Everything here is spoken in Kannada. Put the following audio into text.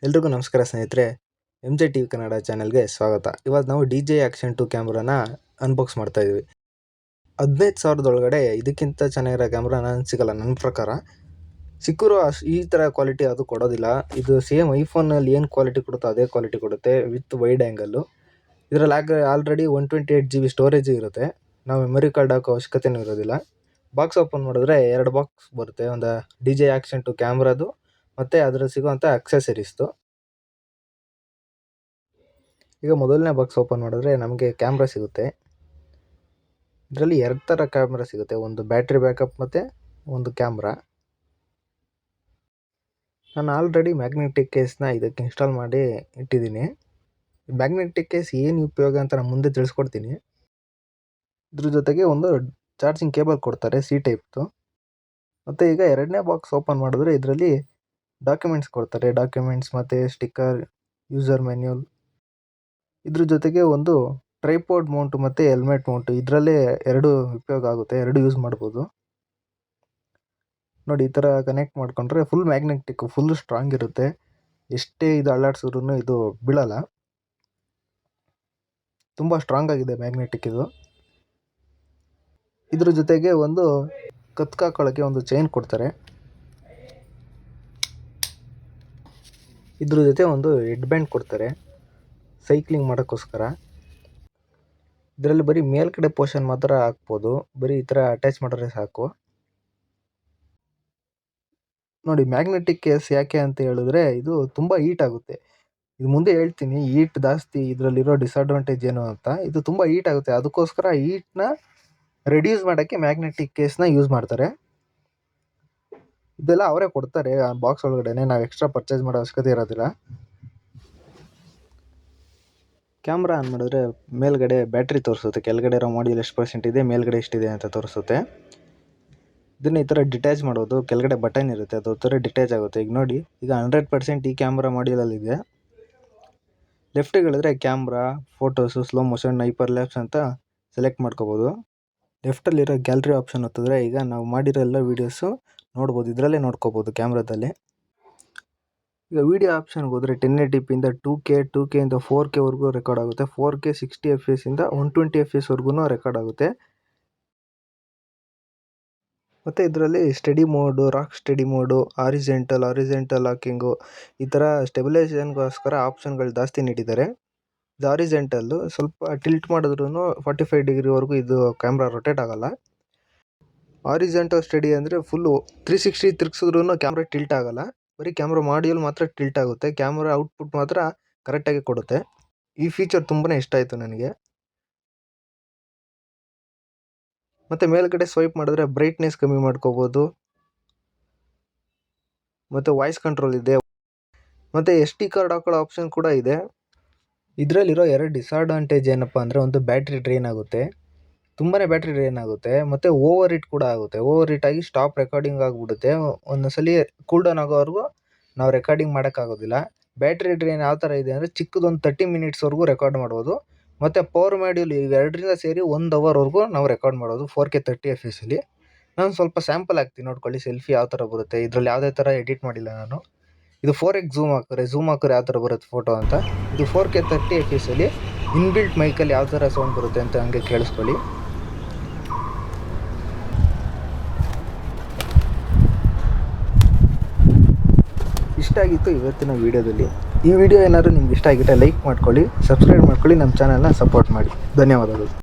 ಎಲ್ರಿಗೂ ನಮಸ್ಕಾರ ಸ್ನೇಹಿತರೆ. MJ TV ಕನ್ನಡ ಚಾನೆಲ್ಗೆ ಸ್ವಾಗತ. ಇವತ್ತು ನಾವು DJI Action 2 ಕ್ಯಾಮ್ರಾನ ಅನ್ಬಾಕ್ಸ್ ಮಾಡ್ತಾ ಇದ್ದೀವಿ. 15,000 ಒಳಗಡೆ ಇದಕ್ಕಿಂತ ಚೆನ್ನಾಗಿರೋ ಕ್ಯಾಮ್ರಾ ಸಿಗಲ್ಲ ನನ್ನ ಪ್ರಕಾರ. ಸಿಕ್ಕರೂ ಈ ಥರ ಕ್ವಾಲಿಟಿ ಅದು ಕೊಡೋದಿಲ್ಲ. ಇದು ಸೇಮ್ ಐಫೋನಲ್ಲಿ ಏನು ಕ್ವಾಲಿಟಿ ಕೊಡುತ್ತೋ ಅದೇ ಕ್ವಾಲಿಟಿ ಕೊಡುತ್ತೆ ವಿತ್ ವೈಡ್ ಆ್ಯಂಗಲ್ಲು. ಇದರಲ್ಲಿ ಆಲ್ರೆಡಿ 128 GB ಸ್ಟೋರೇಜ್ ಇರುತ್ತೆ. ನಾವು ಮೆಮೊರಿ ಕಾರ್ಡ್ ಹಾಕೋ ಅವಶ್ಯಕತೆಯೂ ಇರೋದಿಲ್ಲ. ಬಾಕ್ಸ್ ಓಪನ್ ಮಾಡಿದ್ರೆ 2 ಬಾಕ್ಸ್ ಬರುತ್ತೆ. ಒಂದು DJI Action 2 ಕ್ಯಾಮ್ರಾದು ಮತ್ತು ಅದರಲ್ಲಿ ಸಿಗುವಂಥ ಅಕ್ಸೆಸರೀಸ್ದು. ಈಗ ಮೊದಲನೇ ಬಾಕ್ಸ್ ಓಪನ್ ಮಾಡಿದ್ರೆ ನಮಗೆ ಕ್ಯಾಮ್ರಾ ಸಿಗುತ್ತೆ. ಇದರಲ್ಲಿ 2 ಥರ ಕ್ಯಾಮ್ರಾ ಸಿಗುತ್ತೆ. ಒಂದು ಬ್ಯಾಟ್ರಿ ಬ್ಯಾಕಪ್ ಮತ್ತು ಒಂದು ಕ್ಯಾಮ್ರಾ. ನಾನು ಆಲ್ರೆಡಿ ಮ್ಯಾಗ್ನೆಟಿಕ್ ಕೇಸ್ನ ಇದಕ್ಕೆ ಇನ್ಸ್ಟಾಲ್ ಮಾಡಿ ಇಟ್ಟಿದ್ದೀನಿ. ಮ್ಯಾಗ್ನೆಟಿಕ್ ಕೇಸ್ ಏನು ಉಪಯೋಗ ಅಂತ ನಾನು ಮುಂದೆ ತಿಳಿಸ್ಕೊಡ್ತೀನಿ. ಇದ್ರ ಜೊತೆಗೆ ಒಂದು ಚಾರ್ಜಿಂಗ್ ಕೇಬಲ್ ಕೊಡ್ತಾರೆ C ಟೈಪ್ದು. ಮತ್ತು ಈಗ ಎರಡನೇ ಬಾಕ್ಸ್ ಓಪನ್ ಮಾಡಿದ್ರೆ ಇದರಲ್ಲಿ ಡಾಕ್ಯುಮೆಂಟ್ಸ್ ಕೊಡ್ತಾರೆ. ಡಾಕ್ಯುಮೆಂಟ್ಸ್ ಮತ್ತು ಸ್ಟಿಕ್ಕರ್, ಯೂಸರ್ ಮ್ಯಾನ್ಯುಯಲ್. ಇದ್ರ ಜೊತೆಗೆ ಒಂದು ಟ್ರೈಪಾಡ್ ಮೌಂಟು ಮತ್ತು ಹೆಲ್ಮೆಟ್ ಮೌಂಟು. ಇದರಲ್ಲೇ 2 ಉಪಯೋಗ ಆಗುತ್ತೆ, 2 ಯೂಸ್ ಮಾಡ್ಬೋದು. ನೋಡಿ, ಈ ಥರ ಕನೆಕ್ಟ್ ಮಾಡಿಕೊಂಡ್ರೆ ಫುಲ್ ಮ್ಯಾಗ್ನೆಟಿಕ್, ಫುಲ್ ಸ್ಟ್ರಾಂಗ್ ಇರುತ್ತೆ. ಎಷ್ಟೇ ಇದು ಅಲ್ಲಾಡ್ಸಿದ್ರು ಇದು ಬೀಳಲ್ಲ. ತುಂಬ ಸ್ಟ್ರಾಂಗ್ ಆಗಿದೆ ಮ್ಯಾಗ್ನೆಟಿಕ್ ಇದು. ಇದ್ರ ಜೊತೆಗೆ ಒಂದು ಕತ್ಕಾಕೊಳ್ಳೋಕ್ಕೆ ಒಂದು ಚೈನ್ ಕೊಡ್ತಾರೆ. ಇದ್ರ ಜೊತೆ ಒಂದು ಹೆಡ್ ಬ್ಯಾಂಡ್ ಕೊಡ್ತಾರೆ ಸೈಕ್ಲಿಂಗ್ ಮಾಡೋಕ್ಕೋಸ್ಕರ. ಇದರಲ್ಲಿ ಬರೀ ಮೇಲ್ಗಡೆ ಪೋರ್ಷನ್ ಮಾತ್ರ ಹಾಕ್ಬೋದು. ಬರೀ ಈ ಥರ ಅಟ್ಯಾಚ್ ಮಾಡಿದ್ರೆ ಸಾಕು. ನೋಡಿ, ಮ್ಯಾಗ್ನೆಟಿಕ್ ಕೇಸ್ ಯಾಕೆ ಅಂತ ಹೇಳಿದ್ರೆ ಇದು ತುಂಬ ಹೀಟ್ ಆಗುತ್ತೆ. ಇದು ಮುಂದೆ ಹೇಳ್ತೀನಿ, ಹೀಟ್ ಜಾಸ್ತಿ ಇದರಲ್ಲಿರೋ ಡಿಸಡ್ವಾಂಟೇಜ್ ಏನು ಅಂತ. ಇದು ತುಂಬ ಹೀಟ್ ಆಗುತ್ತೆ, ಅದಕ್ಕೋಸ್ಕರ ಹೀಟ್ನ ರೆಡ್ಯೂಸ್ ಮಾಡೋಕ್ಕೆ ಮ್ಯಾಗ್ನೆಟಿಕ್ ಕೇಸ್ನ ಯೂಸ್ ಮಾಡ್ತಾರೆ. ಇದೆಲ್ಲ ಅವರೇ ಕೊಡ್ತಾರೆ ಆ ಬಾಕ್ಸ್ ಒಳಗಡೆ, ನಾವು ಎಕ್ಸ್ಟ್ರಾ ಪರ್ಚೇಸ್ ಮಾಡೋ ಅವಶ್ಯಕತೆ ಇರೋದಿಲ್ಲ. ಕ್ಯಾಮ್ರಾ ಆನ್ ಮಾಡಿದ್ರೆ ಮೇಲ್ಗಡೆ ಬ್ಯಾಟ್ರಿ ತೋರಿಸುತ್ತೆ. ಕೆಳಗಡೆ ಇರೋ ಮಾಡ್ಯೂಲ್ ಎಷ್ಟು ಪರ್ಸೆಂಟ್ ಇದೆ, ಮೇಲ್ಗಡೆ ಎಷ್ಟಿದೆ ಅಂತ ತೋರಿಸುತ್ತೆ. ಇದನ್ನು ಈ ಥರ ಡಿಟ್ಯಾಚ್ ಮಾಡೋದು. ಕೆಳಗಡೆ ಬಟನ್ ಇರುತ್ತೆ, ಅದು ಥರ ಡಿಟ್ಯಾಚ್ ಆಗುತ್ತೆ. ಈಗ ನೋಡಿ, ಈಗ 100% ಈ ಕ್ಯಾಮ್ರಾ ಮಾಡ್ಯೂಲಲ್ಲಿದೆ. ಲೆಫ್ಟಿಗೆ ಹೇಳಿದ್ರೆ camera, photos, slow motion, hyperlapse ಅಂತ ಸೆಲೆಕ್ಟ್ ಮಾಡ್ಕೋಬೋದು. ಲೆಫ್ಟಲ್ಲಿರೋ ಗ್ಯಾಲರಿ ಆಪ್ಷನ್ ಹೊತ್ತಿದ್ರೆ ಈಗ ನಾವು ಮಾಡಿರೋ ಎಲ್ಲ ವೀಡಿಯೋಸು ನೋಡ್ಬೋದು. ಇದರಲ್ಲೇ ನೋಡ್ಕೋಬೋದು ಕ್ಯಾಮ್ರಾದಲ್ಲಿ. ಈಗ ವೀಡಿಯೋ ಆಪ್ಷನ್ಗೆ ಹೋದರೆ 1080p ಇಂದ 2K ಇಂದ 4Kವರೆಗೂ ರೆಕಾರ್ಡ್ ಆಗುತ್ತೆ. 4K 60 FPS ಇಂದ 120 FPS ವರೆಗೂ ರೆಕಾರ್ಡ್ ಆಗುತ್ತೆ. ಮತ್ತು ಇದರಲ್ಲಿ study mode, rock study mode, horizontal locking, ಈ ಥರ ಸ್ಟೆಬಿಲೈಸೇಷನ್ಗೋಸ್ಕರ ಆಪ್ಷನ್ಗಳು ಜಾಸ್ತಿ ನೀಡಿದ್ದಾರೆ. ಇದು ಹಾರಿಜೆಂಟಲ್ಲು, ಸ್ವಲ್ಪ ಟಿಲ್ಟ್ ಮಾಡಿದ್ರೂ 45 ಡಿಗ್ರಿವರೆಗೂ ಇದು ಕ್ಯಾಮ್ರಾ ರೊಟೇಟ್ ಆಗೋಲ್ಲ. ಹಾರಿಜೆಂಟಲ್ ಸ್ಟಡಿ ಅಂದರೆ ಫುಲ್ಲು 360 ತಿರುಗಿಸಿದ್ರೂ ಕ್ಯಾಮ್ರಾ ಟಿಲ್ಟ್ ಆಗೋಲ್ಲ. ಬರೀ ಕ್ಯಾಮ್ರಾ ಮಾಡ್ಯೂಲ್ ಮಾತ್ರ ಟಿಲ್ಟ್ ಆಗುತ್ತೆ. ಕ್ಯಾಮ್ರಾ ಔಟ್ಪುಟ್ ಮಾತ್ರ ಕರೆಕ್ಟಾಗಿ ಕೊಡುತ್ತೆ. ಈ ಫೀಚರ್ ತುಂಬಾ ಇಷ್ಟ ಆಯಿತು ನನಗೆ. ಮತ್ತು ಮೇಲ್ಗಡೆ ಸ್ವೈಪ್ ಮಾಡಿದ್ರೆ ಬ್ರೈಟ್ನೆಸ್ ಕಮ್ಮಿ ಮಾಡ್ಕೋಬೋದು. ಮತ್ತು ವಾಯ್ಸ್ ಕಂಟ್ರೋಲ್ ಇದೆ. ಮತ್ತು SD ಕಾರ್ಡ್ ಹಾಕೊಳ್ಳೋ ಆಪ್ಷನ್ ಕೂಡ ಇದೆ. ಇದರಲ್ಲಿರೋ 2 ಡಿಸಡ್ವಾಂಟೇಜ್ ಏನಪ್ಪ ಅಂದರೆ, ಒಂದು ಬ್ಯಾಟ್ರಿ ಡ್ರೈನ್ ಆಗುತ್ತೆ, ತುಂಬಾ ಬ್ಯಾಟ್ರಿ ಡ್ರೈನ್ ಆಗುತ್ತೆ. ಮತ್ತು ಓವರ್ ಹೀಟ್ ಕೂಡ ಆಗುತ್ತೆ. ಓವರ್ ಹೀಟ್ ಆಗಿ ಸ್ಟಾಪ್ ರೆಕಾರ್ಡಿಂಗ್ ಆಗಿಬಿಡುತ್ತೆ. ಒಂದೊಂದ್ಸಲಿ ಕೂಲ್ ಡೌನ್ ಆಗೋವರೆಗೂ ನಾವು ರೆಕಾರ್ಡಿಂಗ್ ಮಾಡೋಕ್ಕಾಗೋದಿಲ್ಲ. ಬ್ಯಾಟ್ರಿ ಡ್ರೈನ್ ಯಾವ ಥರ ಇದೆ ಅಂದರೆ, ಚಿಕ್ಕದೊಂದು 30 ಮಿನಿಟ್ಸ್ವರೆಗೂ ರೆಕಾರ್ಡ್ ಮಾಡ್ಬೋದು. ಮತ್ತು ಪವರ್ ಮಾಡ್ಯೂಲ್ ಇವೆರಡರಿಂದ ಸೇರಿ 1 ಅವರ್ವರೆಗೂ ನಾವು ರೆಕಾರ್ಡ್ ಮಾಡೋದು 4K 30 FPSಲ್ಲಿ. ನಾನು ಸ್ವಲ್ಪ ಸ್ಯಾಂಪಲ್ ಹಾಕ್ತೀನಿ, ನೋಡ್ಕೊಳ್ಳಿ ಸೆಲ್ಫಿ ಯಾವ ಥರ ಬರುತ್ತೆ. ಇದರಲ್ಲಿ ಯಾವುದೇ ಥರ ಎಡಿಟ್ ಮಾಡಿಲ್ಲ ನಾನು. ಇದು 4x ಝೂಮ್ ಹಾಕಿದ್ರೆ ಯಾವ ಥರ ಬರುತ್ತೆ ಫೋಟೋ ಅಂತ. ಇದು 4K 30 FPSಲ್ಲಿ ಇನ್ಬಿಲ್ಟ್ ಮೈಕಲ್ಲಿ ಯಾವ ಥರ ಸೌಂಡ್ ಬರುತ್ತೆ ಅಂತ ಹಂಗೆ ಕೇಳಿಸ್ಕೊಳ್ಳಿ. ಇಷ್ಟ ಆಗಿತ್ತು ಇವತ್ತಿನ ವೀಡಿಯೋದಲ್ಲಿ. ಈ ವಿಡಿಯೋ ಏನಾದರೂ ನಿಮ್ಗೆ ಇಷ್ಟ ಆಗಿದ್ದರೆ ಲೈಕ್ ಮಾಡ್ಕೊಳ್ಳಿ, ಸಬ್ಸ್ಕ್ರೈಬ್ ಮಾಡ್ಕೊಳ್ಳಿ, ನಮ್ಮ ಚಾನಲ್ನ ಸಪೋರ್ಟ್ ಮಾಡಿ. ಧನ್ಯವಾದಗಳು.